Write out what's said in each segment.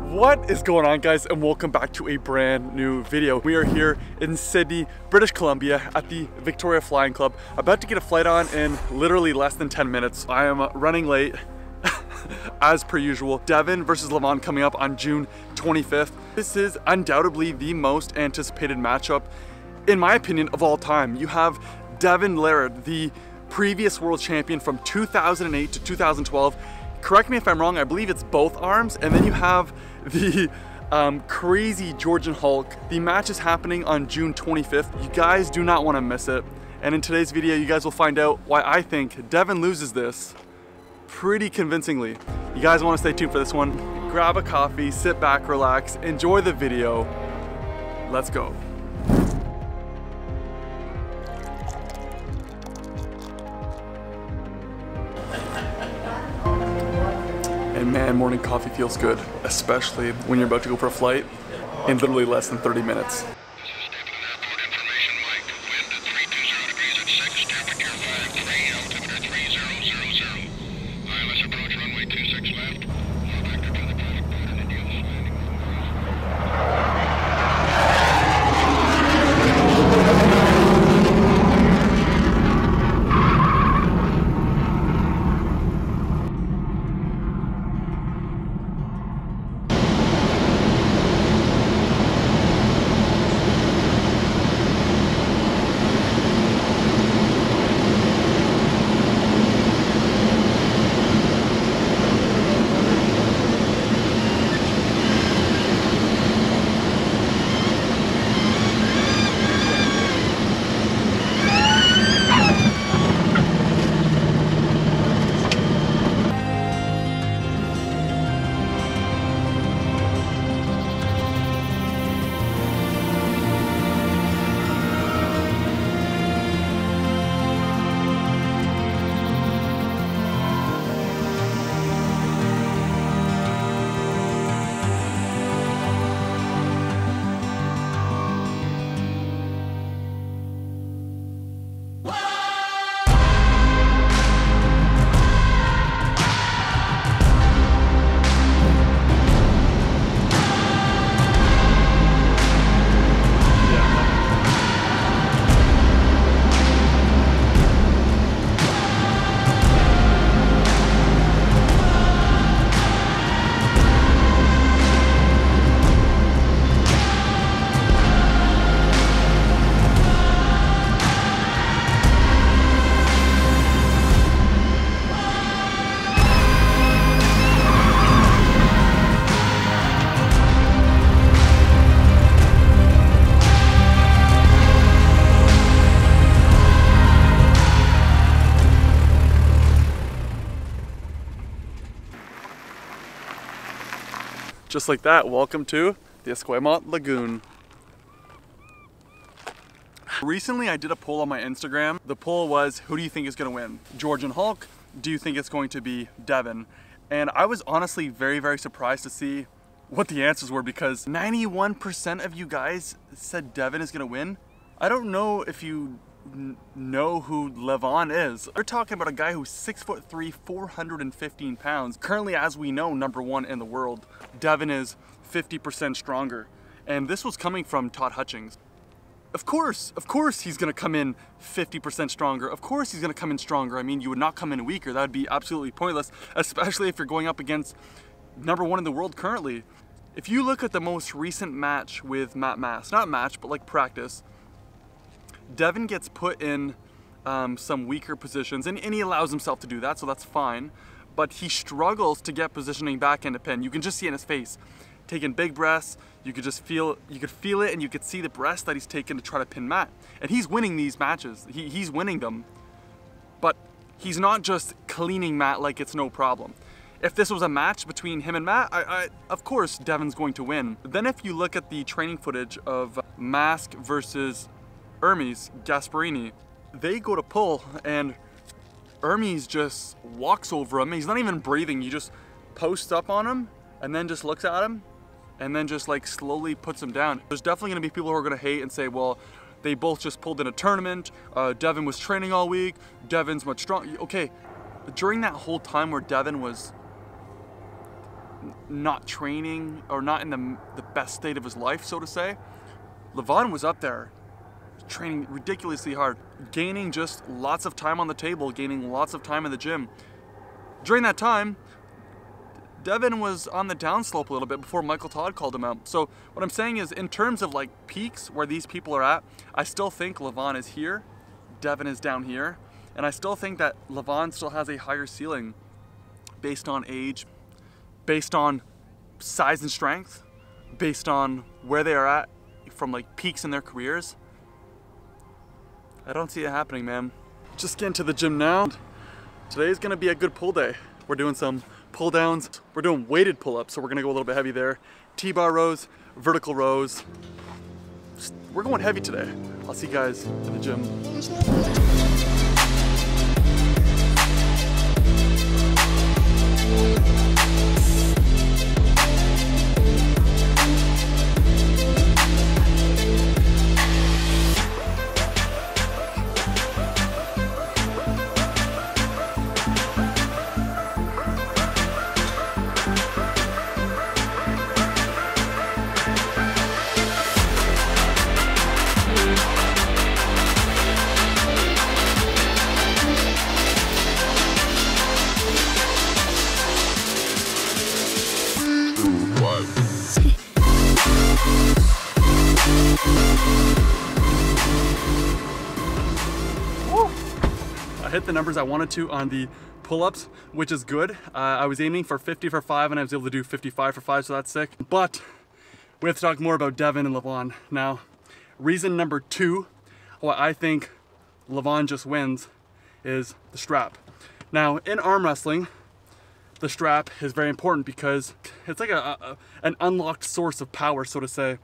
What is going on, guys, and welcome back to a brand new video. We are here in Sydney, British Columbia at the Victoria Flying Club, about to get a flight on in literally less than 10 minutes. I am running late as per usual. Devon versus Levon coming up on June 25th. This is undoubtedly the most anticipated matchup, in my opinion, of all time. You have Devon Larratt, the previous world champion from 2008 to 2012. Correct me if I'm wrong, I believe it's both arms. And then you have the crazy Georgian Hulk. The match is happening on June 25th. You guys do not want to miss it. And in today's video, you guys will find out why I think Devon loses this pretty convincingly. You guys want to stay tuned for this one. Grab a coffee, sit back, relax, enjoy the video. Let's go. And man, morning coffee feels good, especially when you're about to go for a flight in literally less than 30 minutes. Just like that, welcome to the Esquimalt Lagoon. Recently, I did a poll on my Instagram. The poll was, who do you think is gonna win? Georgian Hulk? Do you think it's going to be Devon? And I was honestly very, very surprised to see what the answers were, because 91% of you guys said Devon is gonna win. I don't know if you know who Levon is. We're talking about a guy who's 6'3", 415 pounds. Currently, as we know, #1 in the world. Devon is 50% stronger. And this was coming from Todd Hutchings. Of course he's gonna come in 50% stronger. Of course he's gonna come in stronger. I mean, you would not come in weaker. That would be absolutely pointless, especially if you're going up against #1 in the world currently. If you look at the most recent match with Matt Mass, not match, but like practice, Devon gets put in some weaker positions, and he allows himself to do that, so that's fine. But he struggles to get positioning back into pin. You can just see in his face, taking big breaths. You could just feel it, and you could see the breaths that he's taken to try to pin Matt. And he's winning these matches. He's winning them. But he's not just cleaning Matt like it's no problem. If this was a match between him and Matt, of course Devon's going to win. But then if you look at the training footage of Mask versus Hermes Gasparini, they go to pull and Hermes just walks over him. He's not even breathing. He just posts up on him and then just looks at him and then just like slowly puts him down. There's definitely gonna be people who are gonna hate and say, well, they both just pulled in a tournament. Devon was training all week. Devon's much stronger. Okay, during that whole time where Devon was not training or not in the best state of his life, so to say, Levon was up there training ridiculously hard, gaining just lots of time on the table, gaining lots of time in the gym. During that time, Devon was on the downslope a little bit before Michael Todd called him out. So what I'm saying is, in terms of like peaks where these people are at, I still think Levon is here, Devon is down here, and I still think that Levon still has a higher ceiling based on age, based on size and strength, based on where they are at from like peaks in their careers. I don't see it happening, man. Just getting to the gym now. Today's gonna be a good pull day. We're doing some pull downs. We're doing weighted pull-ups, so we're gonna go a little bit heavy there. T-bar rows, vertical rows. We're going heavy today. I'll see you guys in the gym. I hit the numbers I wanted to on the pull-ups, which is good. I was aiming for 50 for 5 and I was able to do 55 for 5, so that's sick. But we have to talk more about Devon and Levon. Now, reason number 2 why I think Levon just wins is the strap. Now, in arm wrestling, the strap is very important because it's like an unlocked source of power, so to say.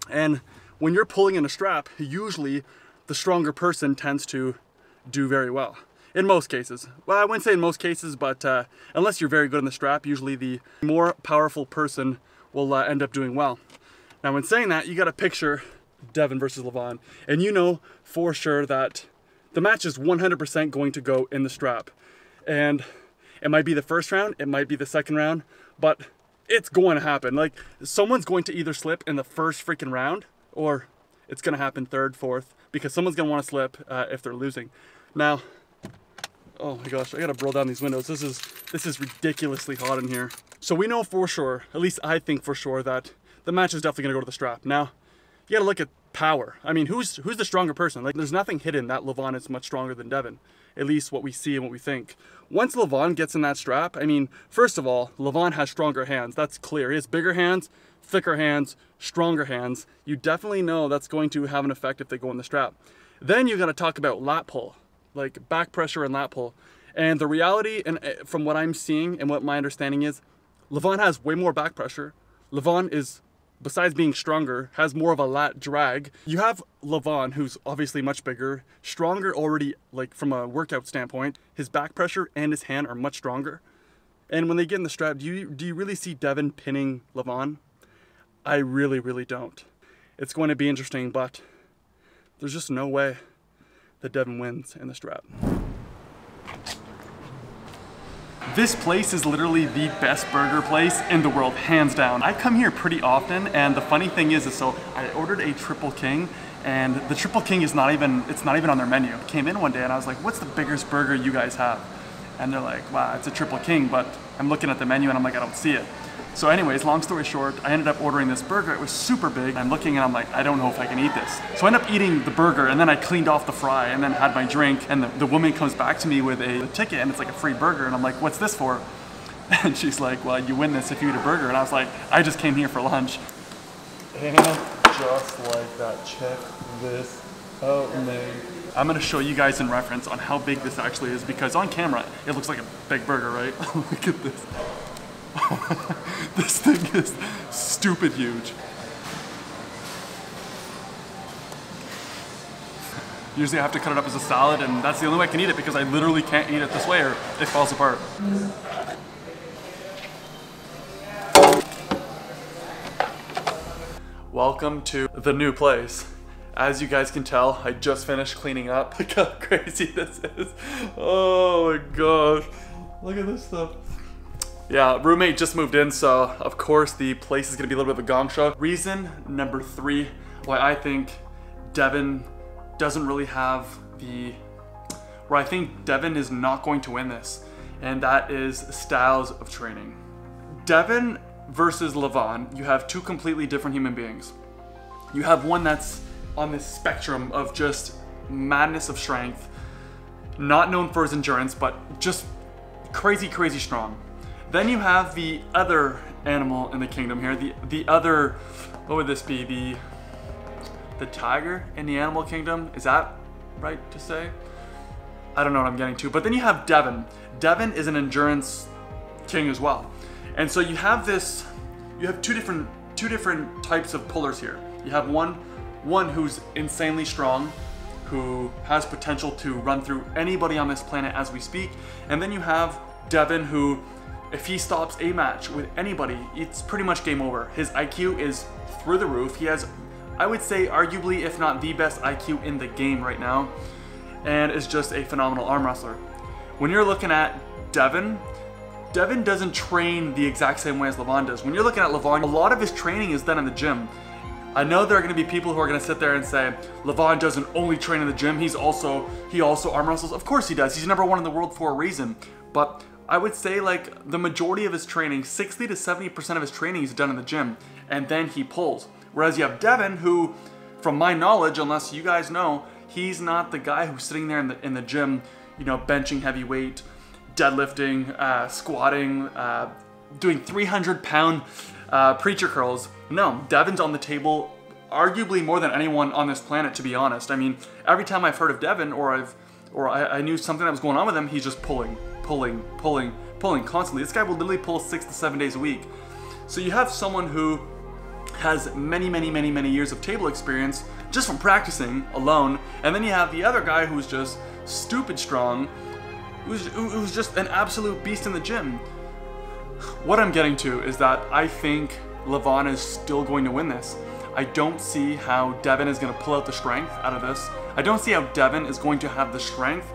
And when you're pulling in a strap, usually the stronger person tends to do very well. In most cases. Well, I wouldn't say in most cases, but unless you're very good in the strap, usually the more powerful person will end up doing well. Now, when saying that, you got to picture Devon versus Levon, and you know for sure that the match is 100% going to go in the strap. And it might be the first round, it might be the second round, but it's going to happen. Like, someone's going to either slip in the first freaking round, or it's going to happen third, fourth, because someone's going to want to slip if they're losing. Now, oh my gosh, I got to roll down these windows. This is ridiculously hot in here. So we know for sure, at least I think for sure, that the match is definitely going to go to the strap. Now, you got to look at power. I mean, who's the stronger person? Like, there's nothing hidden that Levon is much stronger than Devon. At least what we see and what we think. Once Levon gets in that strap, I mean, first of all, Levon has stronger hands. That's clear. He has bigger hands, thicker hands, stronger hands. You definitely know that's going to have an effect if they go in the strap. Then you got to talk about lat pull, like back pressure and lat pull. And the reality, and from what I'm seeing and what my understanding is, Levon has way more back pressure. Levon is, besides being stronger, has more of a lat drag. You have Levon, who's obviously much bigger, stronger already, like from a workout standpoint. His back pressure and his hand are much stronger. And when they get in the strap, do you really see Devon pinning Levon? I really, really don't. It's going to be interesting, but there's just no way that Devon wins in the strap. This place is literally the best burger place in the world, hands down. I come here pretty often, and the funny thing is so I ordered a Triple King, and the Triple King is not even on their menu. I came in one day and I was like, what's the biggest burger you guys have? And they're like, wow, it's a Triple King, but I'm looking at the menu and I'm like, I don't see it. So anyways, long story short, I ended up ordering this burger. It was super big. I'm looking and I'm like, I don't know if I can eat this. So I end up eating the burger, and then I cleaned off the fry and then had my drink, and the woman comes back to me with a ticket, and it's like a free burger, and I'm like, what's this for? And she's like, well, you win this if you eat a burger. And I was like, I just came here for lunch. And just like that, check this out, man. I'm gonna show you guys in reference on how big this actually is, because on camera, it looks like a big burger, right? Look at this. This thing is stupid huge. Usually I have to cut it up as a salad, and that's the only way I can eat it, because I literally can't eat it this way or it falls apart. Welcome to the new place. As you guys can tell, I just finished cleaning up. Look how crazy this is. Oh my gosh. Look at this stuff. Yeah, roommate just moved in, so of course the place is gonna be a little bit of a gong show. Reason number 3 why I think Devon doesn't really have where I think Devon is not going to win this, and that is styles of training. Devon versus Levon, you have two completely different human beings. You have one that's on this spectrum of just madness of strength, not known for his endurance, but just crazy, crazy strong. Then you have the other animal in the kingdom here, the other, what would this be? The tiger in the animal kingdom? Is that right to say? I don't know what I'm getting to. But then you have Devon. Devon is an endurance king as well. And so you have two different types of pullers here. You have one who's insanely strong, who has potential to run through anybody on this planet as we speak. And then you have Devon, who, if he stops a match with anybody, it's pretty much game over. His IQ is through the roof. He has, I would say, arguably, if not the best IQ in the game right now, and is just a phenomenal arm wrestler. When you're looking at Devon doesn't train the exact same way as Levon does. When you're looking at Levon, a lot of his training is done in the gym. I know there are going to be people who are going to sit there and say, Levon doesn't only train in the gym, he also arm wrestles. Of course he does. He's #1 in the world for a reason. But I would say like the majority of his training, 60 to 70% of his training is done in the gym, and then he pulls. Whereas you have Devon, who, from my knowledge, unless you guys know, he's not the guy who's sitting there in the gym, you know, benching heavy weight, deadlifting, squatting, doing 300-pound preacher curls. No, Devon's on the table arguably more than anyone on this planet, to be honest. I mean, every time I've heard of Devon, or I knew something that was going on with him, he's just pulling constantly. This guy will literally pull 6 to 7 days a week. So you have someone who has many years of table experience just from practicing alone, and then you have the other guy who's just stupid strong, who's just an absolute beast in the gym. What I'm getting to is that I think Levon is still going to win this. I don't see how Devon is going to pull out the strength out of this. I don't see how Devon is going to have the strength.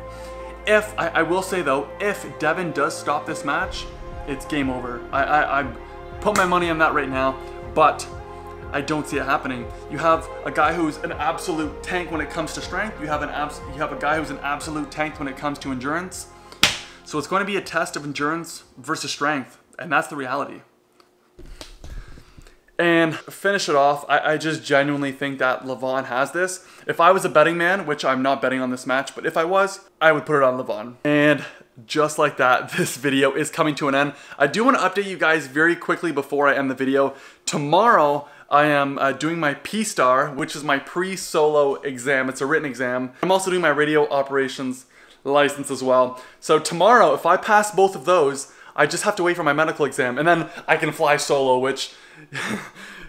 I will say though, if Devon does stop this match, it's game over. I put my money on that right now, but I don't see it happening. You have a guy who's an absolute tank when it comes to strength. You have a guy who's an absolute tank when it comes to endurance. So it's going to be a test of endurance versus strength, and that's the reality. And finish it off, I just genuinely think that Levon has this. If I was a betting man, which I'm not betting on this match, but if I was, I would put it on Levon. And just like that, this video is coming to an end. I do want to update you guys very quickly before I end the video. Tomorrow, I am doing my P-Star, which is my pre-solo exam. It's a written exam. I'm also doing my radio operations license as well. So tomorrow, if I pass both of those, I just have to wait for my medical exam, and then I can fly solo, which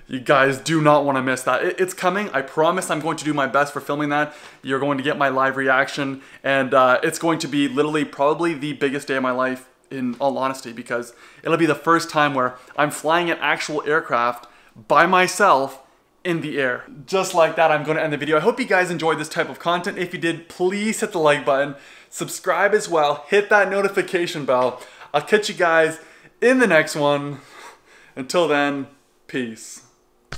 you guys do not want to miss that. It's coming. I promise I'm going to do my best for filming that. You're going to get my live reaction, and it's going to be literally probably the biggest day of my life, in all honesty, because it'll be the first time where I'm flying an actual aircraft by myself in the air. Just like that, I'm going to end the video. I hope you guys enjoyed this type of content. If you did, please hit the like button, subscribe as well, hit that notification bell. I'll catch you guys in the next one. Until then, peace.